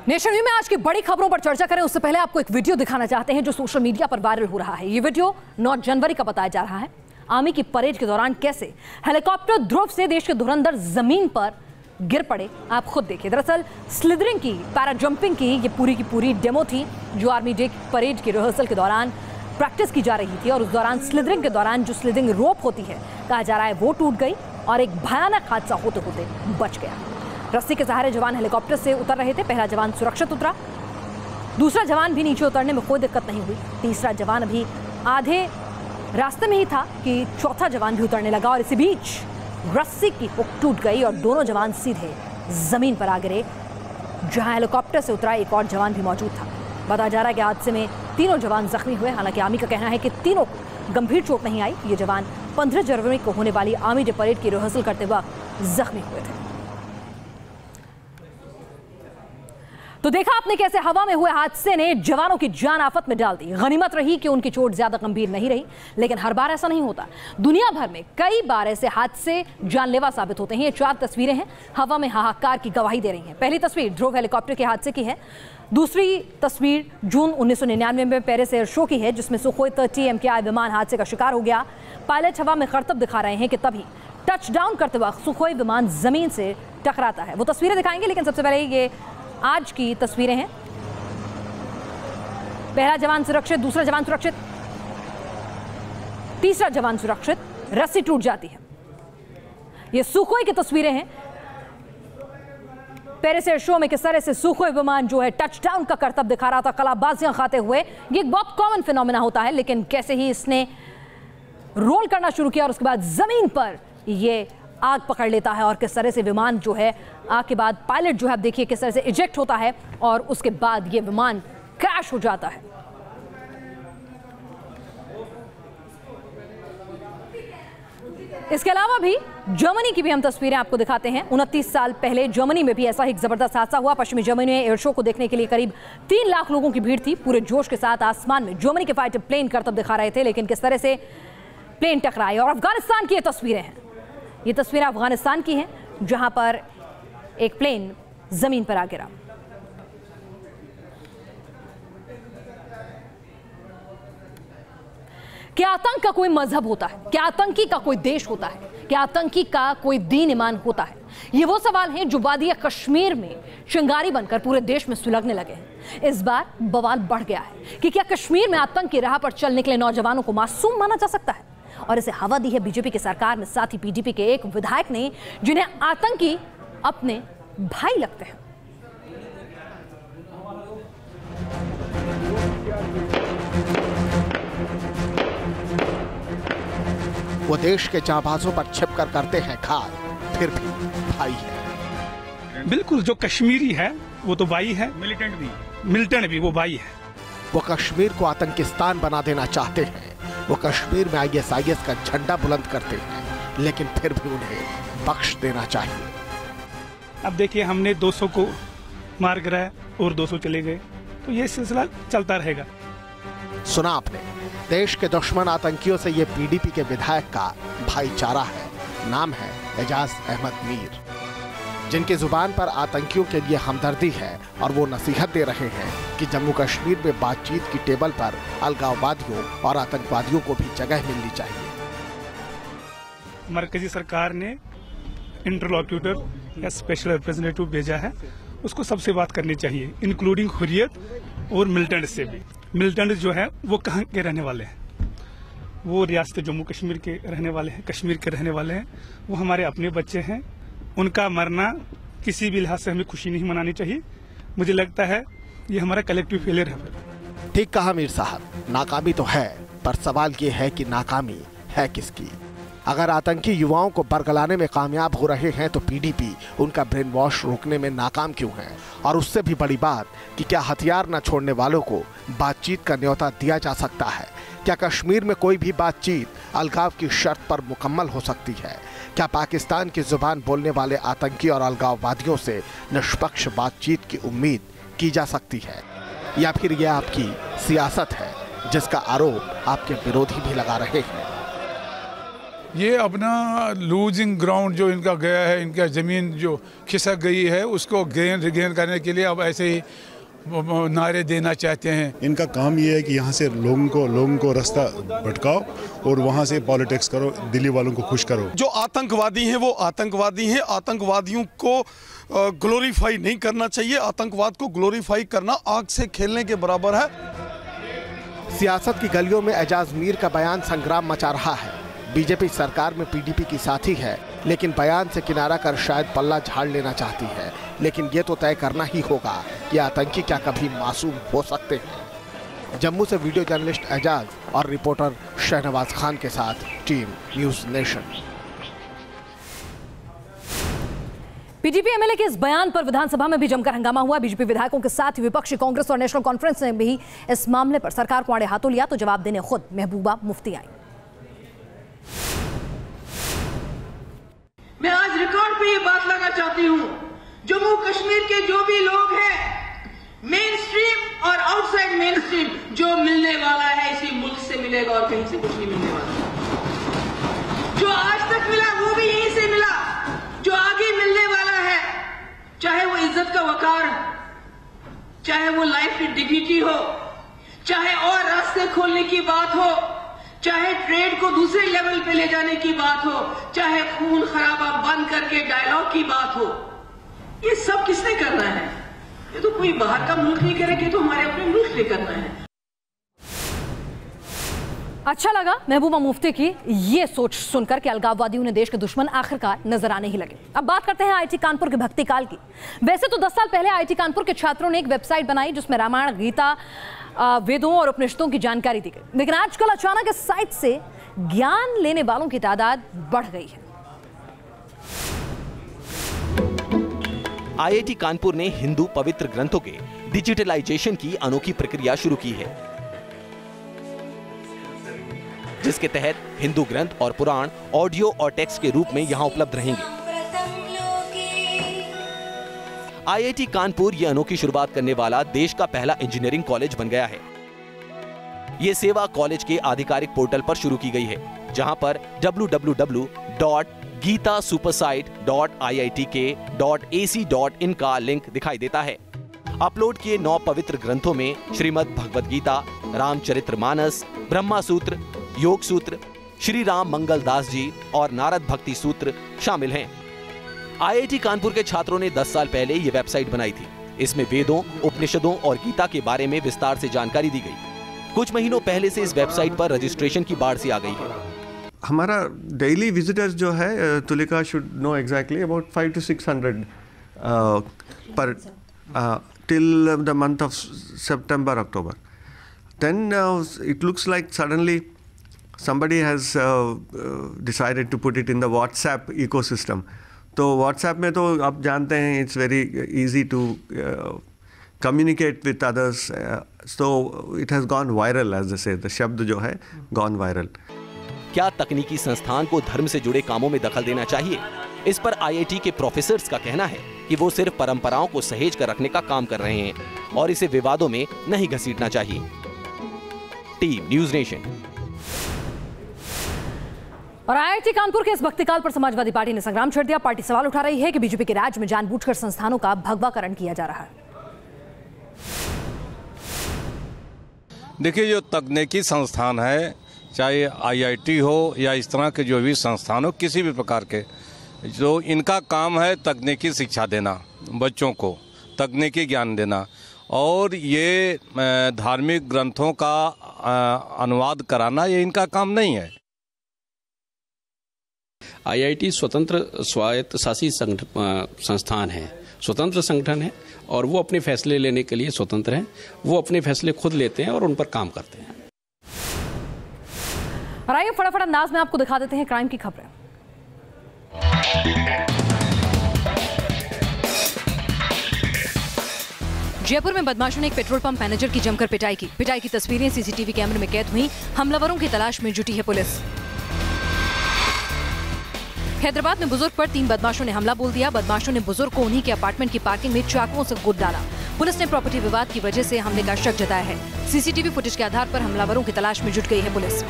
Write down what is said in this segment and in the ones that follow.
Nation news में आज की बड़ी खबरों पर चर्चा करें उससे पहले आपको एक वीडियो दिखाना चाहते हैं जो सोशल मीडिया पर वायरल हो रहा है। ये वीडियो 9 जनवरी का बताया जा रहा है। आर्मी की परेड के दौरान कैसे हेलीकॉप्टर ध्रुव से देश के धुरंधर जमीन पर गिर पड़े, आप खुद देखिए। दरअसल स्लिदरिंग की, पैरा जंपिंग की ये पूरी की पूरी डेमो थी जो आर्मी डे परेड की रिहर्सल के दौरान प्रैक्टिस की जा रही थी। और उस दौरान स्लिदरिंग के दौरान जो स्लिदरिंग रोप होती है, कहा जा रहा है वो टूट गई और एक भयानक हादसा होते होते बच गया। रस्सी के सहारे जवान हेलीकॉप्टर से उतर रहे थे। पहला जवान सुरक्षित उतरा, दूसरा जवान भी नीचे उतरने में कोई दिक्कत नहीं हुई, तीसरा जवान अभी आधे रास्ते में ही था कि चौथा जवान भी उतरने लगा और इसी बीच रस्सी की हुक टूट गई और दोनों जवान सीधे जमीन पर आ गिरे जहां हेलीकॉप्टर से उतरा एक और जवान भी मौजूद था। बताया जा रहा है कि हादसे में तीनों जवान जख्मी हुए। हालांकि आर्मी का कहना है कि तीनों को गंभीर चोट नहीं आई। ये जवान 15 जनवरी को होने वाली आर्मी डे परेड की रिहर्सल करते वक्त जख्मी हुए थे। तो देखा आपने कैसे हवा में हुए हादसे ने जवानों की जान आफत में डाल दी। गनीमत रही कि उनकी चोट ज्यादा गंभीर नहीं रही, लेकिन हर बार ऐसा नहीं होता। दुनिया भर में कई बार ऐसे हादसे जानलेवा साबित होते हैं। ये 4 तस्वीरें हैं, हवा में हाहाकार की गवाही दे रही हैं। पहली तस्वीर ध्रुव हेलीकॉप्टर के हादसे की है। दूसरी तस्वीर जून 1999 में पेरिस एयर शो की है जिसमें सुखोई 30 MKI विमान हादसे का शिकार हो गया। पायलट हवा में करतब दिखा रहे हैं कि तभी टच डाउन करते वक्त सुखोई विमान जमीन से टकराता है। वो तस्वीरें दिखाएंगे, लेकिन सबसे पहले ये आज की तस्वीरें हैं। पहला जवान सुरक्षित, दूसरा जवान सुरक्षित, तीसरा जवान सुरक्षित, रस्सी टूट जाती है। ये सुखोई की तस्वीरें हैं। पेरिस एयर शो में किस तरह से सुखोई विमान जो है टच डाउन का करतब दिखा रहा था, कलाबाजियां खाते हुए। ये एक बहुत कॉमन फिनोमेना होता है, लेकिन कैसे ही इसने रोल करना शुरू किया और उसके बाद जमीन पर ये आग पकड़ लेता है और किस तरह से विमान जो है आग के बाद पायलट जो है आप देखिए किस तरह से इजेक्ट होता है और उसके बाद ये विमान क्रैश हो जाता है। इसके अलावा भी जर्मनी की भी हम तस्वीरें आपको दिखाते हैं। 29 साल पहले जर्मनी में भी ऐसा एक जबरदस्त हादसा हुआ। पश्चिमी जर्मनी में एयर शो को देखने के लिए करीब 3 लाख लोगों की भीड़ थी। पूरे जोश के साथ आसमान में जर्मनी के फाइटर प्लेन करतब दिखा रहे थे, लेकिन किस तरह से प्लेन टकराए। और अफगानिस्तान की ये तस्वीरें हैं। ये तस्वीरें अफगानिस्तान की हैं जहां पर एक प्लेन जमीन पर आ गिरा। क्या आतंक का कोई मजहब होता है? क्या आतंकी का कोई देश होता है? क्या आतंकी का कोई दीन ईमान होता है? ये वो सवाल हैं जो वादी कश्मीर में चिंगारी बनकर पूरे देश में सुलगने लगे हैं। इस बार बवाल बढ़ गया है कि क्या कश्मीर में आतंक की राह पर चल निकले नौजवानों को मासूम माना जा सकता है? और इसे हवा दी है बीजेपी की सरकार में। साथ ही पीडीपी के एक विधायक ने जिन्हें आतंकी अपने भाई लगते हैं। वो देश के जाबाजों पर छिपकर करते हैं घात, फिर भी भाई है। बिल्कुल, जो कश्मीरी है वो तो भाई है, मिलिटेंट भी वो भाई है। वो कश्मीर को आतंकिस्तान बना देना चाहते हैं। वो कश्मीर में ISIS का झंडा बुलंद करते हैं, लेकिन फिर भी उन्हें बख्श देना चाहिए। अब देखिए, हमने 200 को मार गिराया और 200 चले गए, तो ये सिलसिला चलता रहेगा। सुना आपने, देश के दुश्मन आतंकियों से ये PDP के विधायक का भाईचारा है। नाम है एजाज अहमद मीर, जिनकी जुबान पर आतंकियों के लिए हमदर्दी है और वो नसीहत दे रहे हैं कि जम्मू कश्मीर में बातचीत की टेबल पर अलगाववादियों और आतंकवादियों को भी जगह मिलनी चाहिए। मरकजी सरकार ने इंटरलॉक्यूटर या स्पेशल रिप्रेजेंटेटिव भेजा है, उसको सबसे बात करनी चाहिए, इंक्लूडिंग हुर्रियत और मिलिटेंट से भी। मिलिटेंट जो है वो कहाँ के रहने वाले हैं? वो रियासत जम्मू कश्मीर के रहने वाले हैं, कश्मीर के रहने वाले हैं। वो हमारे अपने बच्चे हैं। उनका मरना किसी भी लिहाज से हमें खुशी नहीं मनानी चाहिए। मुझे लगता है ये हमारा कलेक्टिव फेलियर है। ठीक कहा मीर साहब, नाकामी तो है, पर सवाल ये है कि नाकामी है किसकी? अगर आतंकी युवाओं को बरगलाने में कामयाब हो रहे हैं तो PDP उनका ब्रेन वॉश रोकने में नाकाम क्यों है? और उससे भी बड़ी बात कि क्या हथियार न छोड़ने वालों को बातचीत का न्योता दिया जा सकता है? क्या कश्मीर में कोई भी बातचीत अलगाव की शर्त पर मुकम्मल हो सकती है? क्या पाकिस्तान की जुबान बोलने वाले आतंकी और अलगाववादियों से निष्पक्ष बातचीत की उम्मीद की जा सकती है? या फिर यह आपकी सियासत है जिसका आरोप आपके विरोधी भी लगा रहे हैं? ये अपना लूजिंग ग्राउंड जो इनका गया है, इनका ज़मीन जो खिसक गई है उसको रिगेन करने के लिए अब ऐसे ही नारे देना चाहते हैं। इनका काम ये है कि यहाँ से लोगों को रास्ता भटकाओ और वहाँ से पॉलिटिक्स करो, दिल्ली वालों को खुश करो। जो आतंकवादी हैं वो आतंकवादी हैं, आतंकवादियों को ग्लोरीफाई नहीं करना चाहिए। आतंकवाद को ग्लोरीफाई करना आग से खेलने के बराबर है। सियासत की गलियों में एजाज मीर का बयान संग्राम मचा रहा है। बीजेपी सरकार में पीडीपी की साथी है, लेकिन बयान से किनारा कर शायद पल्ला झाड़ लेना चाहती है। लेकिन ये तो तय करना ही होगा कि आतंकी क्या कभी मासूम हो सकते हैं। जम्मू से वीडियो जर्नलिस्ट एजाज और रिपोर्टर शहनवाज खान के साथ team news nation. PDP MLA के इस बयान पर विधानसभा में भी जमकर हंगामा हुआ। बीजेपी विधायकों के साथ विपक्षी कांग्रेस और नेशनल कॉन्फ्रेंस ने भी इस मामले पर सरकार को आड़े हाथों लिया, तो जवाब देने खुद महबूबा मुफ्ती आई। मैं आज रिकॉर्ड पे ये बात लाना चाहती हूँ, जम्मू कश्मीर के जो भी लोग हैं, मेन स्ट्रीम और आउटसाइड मेन स्ट्रीम, जो मिलने वाला है इसी मुल्क से मिलेगा और कहीं से कुछ नहीं मिलने वाला। जो आज तक मिला वो भी यहीं से मिला, जो आगे मिलने वाला है, चाहे वो इज्जत का वकार, चाहे वो लाइफ की डिग्निटी हो, चाहे और रास्ते खोलने की बात हो, चाहे ट्रेड को दूसरे लेवल पे ले जाने की बात हो, चाहे खून खराबा बंद करके डायलॉग की बात हो, ये सब किसने करना है? ये तो कोई बाहर का मुल्क नहीं करेगा, तो हमारे अपने मुल्क ने करना है। अच्छा लगा महबूबा मुफ्ती की ये सोच सुनकर कि अलगाववादियों ने देश के दुश्मन आखिरकार नजर आने ही लगे। अब बात करते हैं आईटी कानपुर के भक्ति काल की। वैसे तो 10 साल पहले आईटी कानपुर के छात्रों ने एक वेबसाइट बनाई जिसमें रामायण, गीता, वेदों और उपनिषदों की जानकारी दी गई, लेकिन आजकल अचानक इस साइट से ज्ञान लेने वालों की तादाद बढ़ गई है। आईआईटी कानपुर ने हिंदू पवित्र ग्रंथों के डिजिटलाइजेशन की अनोखी प्रक्रिया शुरू की है, जिसके तहत हिंदू ग्रंथ और पुराण ऑडियो और टेक्स्ट के रूप में यहां उपलब्ध रहेंगे। आईआईटी कानपुर ये अनोखी शुरुआत करने वाला देश का पहला इंजीनियरिंग कॉलेज बन गया है। ये सेवा कॉलेज के आधिकारिक पोर्टल पर शुरू की गई है, जहां पर www.geetasupersite.iitk.ac.in का लिंक दिखाई देता है। अपलोड किए 9 पवित्र ग्रंथों में श्रीमद् भगवद गीता, रामचरितमानस, ब्रह्मा सूत्र, योग सूत्र, श्री राम मंगल दास जी और नारद भक्ति सूत्र शामिल हैं। आईआईटी कानपुर के छात्रों ने 10 साल पहले ये वेबसाइट बनाई थी। इसमें वेदों, उपनिषदों और गीता के बारे में विस्तार से जानकारी दी गई। कुछ महीनों पहले से इस वेबसाइट पर रजिस्ट्रेशन की बाढ़ सी आ गई है। हमारा डेली विजिटर्स जो है, Tulika should know exactly about 500 to 600 पर till the month of September, October. Then it looks like suddenly somebody has decided to put it in the WhatsApp ecosystem. तो WhatsApp में तो आप जानते हैं it's very easy to communicate with others. So it has gone viral, as they say. The शब्द जो है gone viral. क्या तकनीकी संस्थान को धर्म से जुड़े कामों में दखल देना चाहिए? इस पर आईआईटी के प्रोफेसर्स का कहना है कि वो सिर्फ परंपराओं को सहेज कर रखने का काम कर रहे हैं और इसे विवादों में नहीं घसीटना चाहिए। Team news nation. और आईआईटी कानपुर के इस भक्तिकाल पर समाजवादी पार्टी ने संग्राम छेड़ दिया। पार्टी सवाल उठा रही है कि बीजेपी के राज में जानबूझकर संस्थानों का भगवाकरण किया जा रहा है। देखिए, जो तकनीकी संस्थान है, चाहे आईआईटी हो या इस तरह के जो भी संस्थान हो, किसी भी प्रकार के, जो इनका काम है तकनीकी शिक्षा देना, बच्चों को तकनीकी ज्ञान देना, और ये धार्मिक ग्रंथों का अनुवाद कराना, ये इनका काम नहीं है। आईआईटी स्वतंत्र स्वायत्त शासी संस्थान है, स्वतंत्र संगठन है, और वो अपने फैसले लेने के लिए स्वतंत्र हैं। वो अपने फैसले खुद लेते हैं और उन पर काम करते हैं। और आइए फटाफट अंदाज में आपको दिखा देते हैं क्राइम की खबरें। जयपुर में बदमाशों ने एक पेट्रोल पंप मैनेजर की जमकर पिटाई की। पिटाई की तस्वीरें सीसीटीवी कैमरे में कैद हुई। हमलावरों की तलाश में जुटी है पुलिस। हैदराबाद में बुजुर्ग पर 3 बदमाशों ने हमला बोल दिया। बदमाशों ने बुजुर्ग को उन्हीं के अपार्टमेंट की पार्किंग में चाकुओं से कूद डाला। पुलिस ने प्रॉपर्टी विवाद की वजह से हमले का शक जताया है। सीसीटीवी फुटेज के आधार पर हमलावरों की तलाश में जुट गई है पुलिस।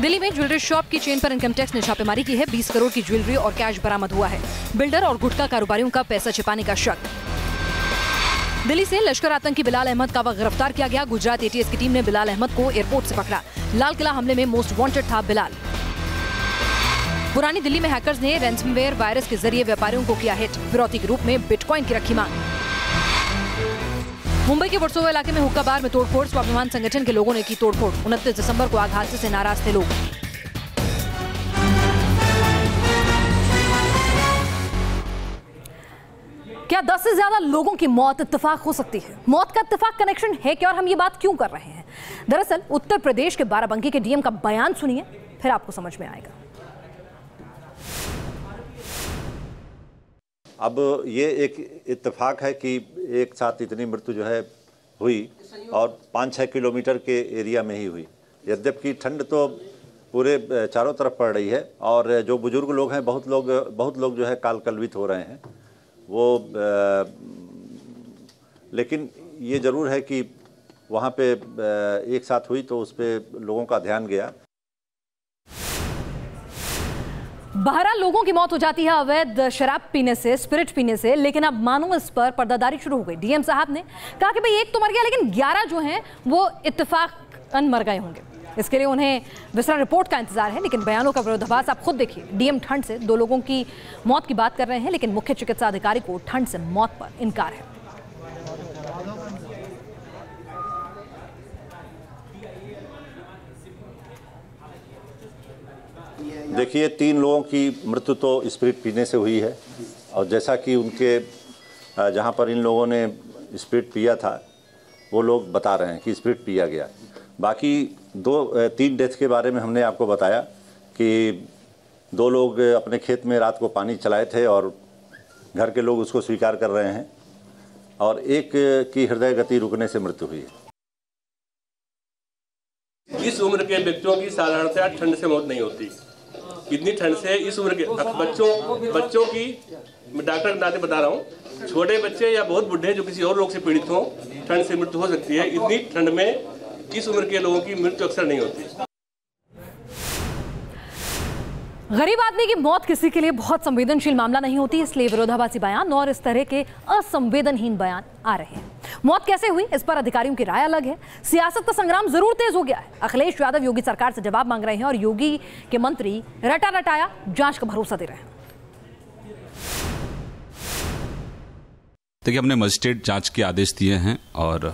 दिल्ली में ज्वेलरी शॉप की चेन पर इनकम टैक्स ने छापेमारी की है। 20 करोड़ की ज्वेलरी और कैश बरामद हुआ है। बिल्डर और गुटखा कारोबारियों का पैसा छिपाने का शक। दिल्ली से लश्कर आतंकी बिलाल अहमद का गिरफ्तार किया गया। गुजरात एटीएस की टीम ने बिलाल अहमद को एयरपोर्ट से पकड़ा। लाल किला हमले में मोस्ट वांटेड था बिलाल। पुरानी दिल्ली में हैकर्स ने रैंसमवेयर वायरस के जरिए व्यापारियों को किया हिट। फिरौती के रूप में बिटकॉइन की रखी मांग। मुंबई के वर्सोवा इलाके में हुक्का बार में तोड़फोड़। स्वाभिमान संगठन के लोगों ने की तोड़फोड़। 29 दिसंबर को आग हादसे से नाराज थे लोग। क्या 10 से ज्यादा लोगों की मौत इत्तेफाक हो सकती है? मौत का इत्तेफाक कनेक्शन है क्या और हम ये बात क्यों कर रहे हैं? दरअसल उत्तर प्रदेश के बाराबंकी के डीएम का बयान सुनिए, फिर आपको समझ में आएगा। अब ये एक इत्तेफाक है कि एक साथ इतनी मृत्यु जो है हुई और 5-6 किलोमीटर के एरिया में ही हुई। यद्यपि ठंड तो पूरे चारों तरफ पड़ रही है और जो बुजुर्ग लोग हैं बहुत लोग जो है कालकलवित हो रहे हैं वो लेकिन ये ज़रूर है कि वहाँ पे एक साथ हुई तो उस पर लोगों का ध्यान गया। बहरहाल लोगों की मौत हो जाती है अवैध शराब पीने से, स्पिरिट पीने से, लेकिन अब मानो इस पर पर्दादारी शुरू हो गई। डीएम साहब ने कहा कि भाई एक तो मर गया लेकिन 11 जो हैं वो इत्तेफाकन मर गए होंगे। इसके लिए उन्हें विस्तृत रिपोर्ट का इंतजार है, लेकिन बयानों का विरोधाभास आप खुद देखिए। डीएम ठंड से 2 लोगों की मौत की बात कर रहे हैं, लेकिन मुख्य चिकित्सा अधिकारी को ठंड से मौत पर इनकार है। देखिए 3 लोगों की मृत्यु तो स्पिरिट पीने से हुई है और जैसा कि उनके जहां पर इन लोगों ने स्पिरिट पिया था वो लोग बता रहे हैं कि स्पिरिट पिया गया। बाकी 3 डेथ के बारे में हमने आपको बताया कि 2 लोग अपने खेत में रात को पानी चलाए थे और घर के लोग उसको स्वीकार कर रहे हैं और एक की हृदय गति रुकने से मृत्यु हुई है। इस उम्र के व्यक्तियों की साधारणतया ठंड से मौत नहीं होती। इतनी ठंड से इस उम्र के बच्चों की डॉक्टर के नाते बता रहा हूँ, छोटे बच्चे या बहुत बुढ़े जो किसी और रोग से पीड़ित हों ठंड से मृत्यु हो सकती है। इतनी ठंड में इस उम्र के लोगों की मृत्यु अक्सर नहीं होती। गरीब आदमी की मौत किसी के लिए बहुत संवेदनशील मामला नहीं होती, इसलिए विरोधाभासी बयान और इस तरह के असंवेदनहीन बयान आ रहे हैं। मौत कैसे हुई इस पर अधिकारियों की राय अलग है। सियासत का संग्राम जरूर तेज हो गया है। अखिलेश यादव योगी सरकार से जवाब मांग रहे हैं और योगी के मंत्री रटा रटाया जांच का भरोसा दे रहे हैं। देखिए हमने मजिस्ट्रेट जांच के आदेश दिए हैं और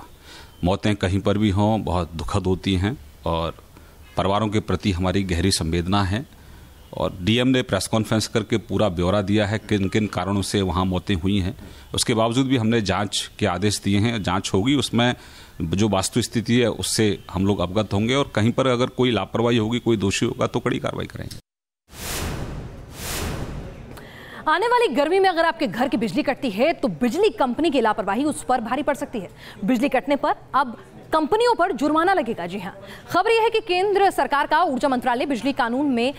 मौतें कहीं पर भी हों बहुत दुखद होती हैं और परिवारों के प्रति हमारी गहरी संवेदना है। और डीएम ने प्रेस कॉन्फ्रेंस करके पूरा ब्यौरा दिया है किन किन कारणों से वहाँ मौतें हुई हैं। उसके बावजूद भी हमने जांच के आदेश दिए हैं। जांच होगी, उसमें जो वास्तु स्थिति है उससे हम लोग अवगत होंगे और कहीं पर अगर कोई लापरवाही होगी, कोई दोषी होगा तो कड़ी कार्रवाई करेंगे। आने वाली गर्मी में अगर आपके घर की बिजली कटती है तो बिजली कंपनी की लापरवाही उस पर भारी पड़ सकती है। बिजली कटने पर अब कंपनियों पर जुर्माना लगेगा। जी हां, खबर यह है कि केंद्र सरकार का ऊर्जा मंत्रालय बिजली कानून में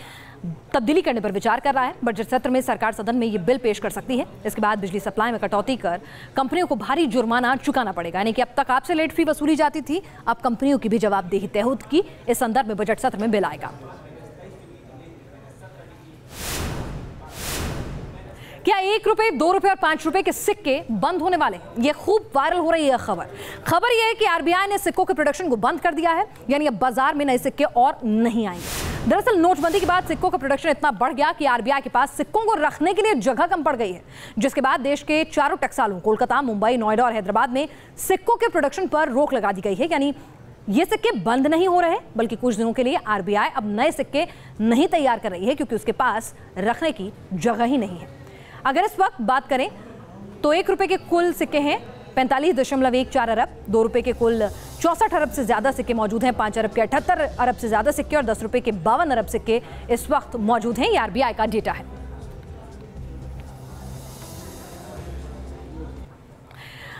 तब्दीली करने पर विचार कर रहा है। बजट सत्र में सरकार सदन में यह बिल पेश कर सकती है। इसके बाद बिजली सप्लाई में कटौती कर कंपनियों को भारी जुर्माना चुकाना पड़ेगा। यानी कि अब तक आपसे लेट फी वसूली जाती थी, अब कंपनियों की भी जवाबदेही तय होगी। इस संदर्भ में बजट सत्र में बिल आएगा। क्या 1 रुपए, 2 रुपए और 5 रुपए के सिक्के बंद होने वाले हैं? यह खूब वायरल हो रही है खबर यह है कि आरबीआई ने सिक्कों के प्रोडक्शन को बंद कर दिया है, यानी अब बाजार में नए सिक्के और नहीं आएंगे। दरअसल नोटबंदी के बाद सिक्कों का प्रोडक्शन इतना बढ़ गया कि आरबीआई के पास सिक्कों को रखने के लिए जगह कम पड़ गई है, जिसके बाद देश के 4 टकसालों कोलकाता, मुंबई, नोएडा और हैदराबाद में सिक्कों के प्रोडक्शन पर रोक लगा दी गई है। यानी ये सिक्के बंद नहीं हो रहे, बल्कि कुछ दिनों के लिए आरबीआई अब नए सिक्के नहीं तैयार कर रही है, क्योंकि उसके पास रखने की जगह ही नहीं है। अगर इस वक्त बात करें तो 1 रुपए के कुल सिक्के हैं 45.14 अरब, 2 रुपए के कुल 64 अरब से ज्यादा सिक्के मौजूद हैं, 5 अरब के 78 अरब से ज्यादा सिक्के और 10 रुपए के 52 अरब सिक्के इस वक्त मौजूद हैं। ये आरबीआई का डेटा है।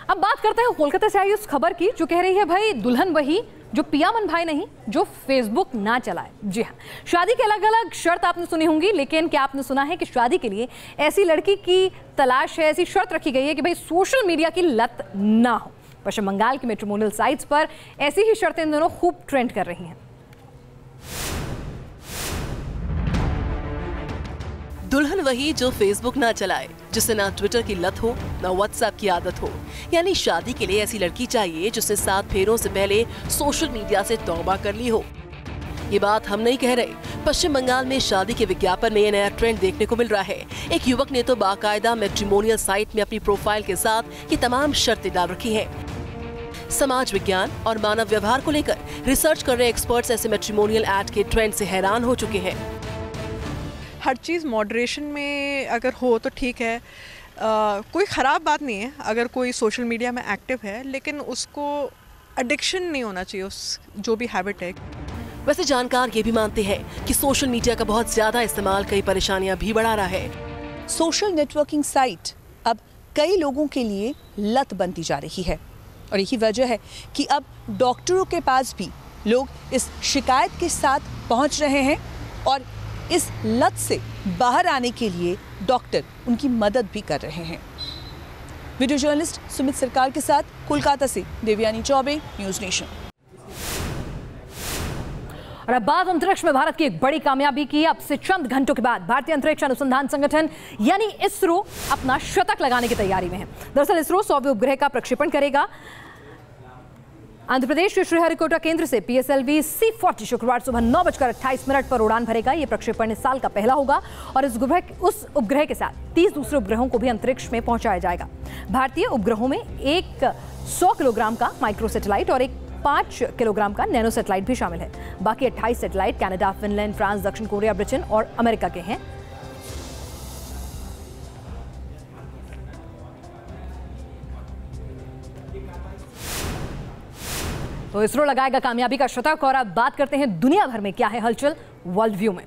अब बात करते हैं कोलकाता से आई उस खबर की जो कह रही है भाई दुल्हन वही जो पियामन भाई नहीं जो फेसबुक ना चलाए। जी हाँ, शादी के अलग अलग शर्त आपने सुनी होंगी, लेकिन क्या आपने सुना है कि शादी के लिए ऐसी लड़की की तलाश है, ऐसी शर्त रखी गई है कि भाई सोशल मीडिया की लत ना हो। पश्चिम बंगाल की मैट्रिमोनियल साइट्स पर ऐसी ही शर्तें इन दोनों खूब ट्रेंड कर रही हैं। दुल्हन वही जो फेसबुक ना चलाए, जिसे ना ट्विटर की लत हो ना व्हाट्सएप की आदत हो। यानी शादी के लिए ऐसी लड़की चाहिए जिसने 7 फेरों से पहले सोशल मीडिया से तौबा कर ली हो। ये बात हम नहीं कह रहे। पश्चिम बंगाल में शादी के विज्ञापन में ये नया ट्रेंड देखने को मिल रहा है। एक युवक ने तो बाकायदा मैट्रिमोनियल साइट में अपनी प्रोफाइल के साथ ये तमाम शर्तें डाल रखी हैं। समाज विज्ञान और मानव व्यवहार को लेकर रिसर्च कर रहे एक्सपर्ट्स ऐसे मैट्रिमोनियल एड के ट्रेंड से हैरान हो चुके हैं। हर चीज़ मॉडरेशन में अगर हो तो ठीक है, कोई ख़राब बात नहीं है अगर कोई सोशल मीडिया में एक्टिव है, लेकिन उसको एडिक्शन नहीं होना चाहिए उस जो भी हैबिट है। वैसे जानकार ये भी मानते हैं कि सोशल मीडिया का बहुत ज्यादा इस्तेमाल कई परेशानियां भी बढ़ा रहा है। सोशल नेटवर्किंग साइट अब कई लोगों के लिए लत बनती जा रही है और यही वजह है कि अब डॉक्टरों के पास भी लोग इस शिकायत के साथ पहुंच रहे हैं और इस लत से बाहर आने के लिए डॉक्टर उनकी मदद भी कर रहे हैं। वीडियो जर्नलिस्ट सुमित सरकार के साथ कोलकाता से देवयानी चौबे, न्यूज़ नेशन। और अब बात अंतरिक्ष में भारत की एक बड़ी कामयाबी की। अब से चंद घंटों के बाद भारतीय अंतरिक्ष अनुसंधान संगठन यानी इसरो अपना शतक लगाने की तैयारी में है। दरअसल इसरो 100वें उपग्रह का प्रक्षेपण करेगा। आंध्र प्रदेश के श्रीहरिकोटा केंद्र से PSLV C40 शुक्रवार सुबह 9:28 पर उड़ान भरेगा। ये प्रक्षेपण इस साल का पहला होगा और उस उपग्रह के साथ 30 दूसरे उपग्रहों को भी अंतरिक्ष में पहुंचाया जाएगा। भारतीय उपग्रहों में एक 100 किलोग्राम का माइक्रो सैटेलाइट और एक 5 किलोग्राम का नैनो सैटेलाइट भी शामिल है। बाकी 28 सैटेलाइट कनाडा, फिनलैंड, फ्रांस, दक्षिण कोरिया, ब्रिटेन और अमेरिका के हैं। तो इसरो लगाएगा कामयाबी का शतक। और अब बात करते हैं दुनिया भर में क्या है हलचल वर्ल्ड व्यू में।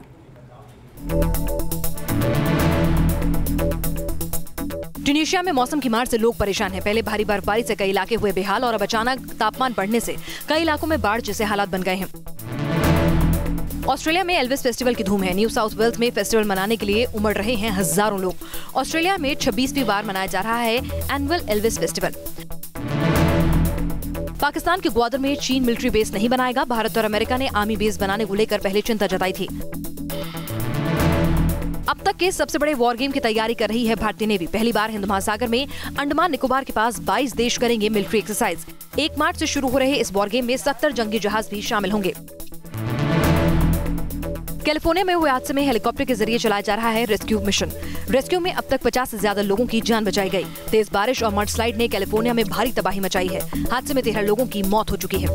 ट्यूनीशिया में मौसम की मार से लोग परेशान हैं। पहले भारी बर्फबारी से कई इलाके हुए बेहाल और अब अचानक तापमान बढ़ने से कई इलाकों में बाढ़ जैसे हालात बन गए हैं। ऑस्ट्रेलिया में एल्विस फेस्टिवल की धूम है। न्यू साउथ वेल्स में फेस्टिवल मनाने के लिए उमड़ रहे हैं हजारों लोग। ऑस्ट्रेलिया में 26वीं बार मनाया जा रहा है एनुअल एल्विस फेस्टिवल। पाकिस्तान के ग्वादर में चीन मिलिट्री बेस नहीं बनाएगा। भारत और अमेरिका ने आर्मी बेस बनाने को लेकर पहले चिंता जताई थी। अब तक के सबसे बड़े वॉर गेम की तैयारी कर रही है भारतीय नेवी। पहली बार हिंद महासागर में अंडमान निकोबार के पास 22 देश करेंगे मिलिट्री एक्सरसाइज। 1 मार्च से शुरू हो रहे इस वॉर गेम में 70 जंगी जहाज भी शामिल होंगे। कैलिफोर्निया में हुए हादसे में हेलीकॉप्टर के जरिए चलाया जा रहा है रेस्क्यू मिशन। रेस्क्यू में अब तक 50 से ज्यादा लोगों की जान बचाई गई। तेज बारिश और मडस्लाइड ने कैलिफोर्निया में भारी तबाही मचाई है। हादसे में 13 लोगों की मौत हो चुकी है।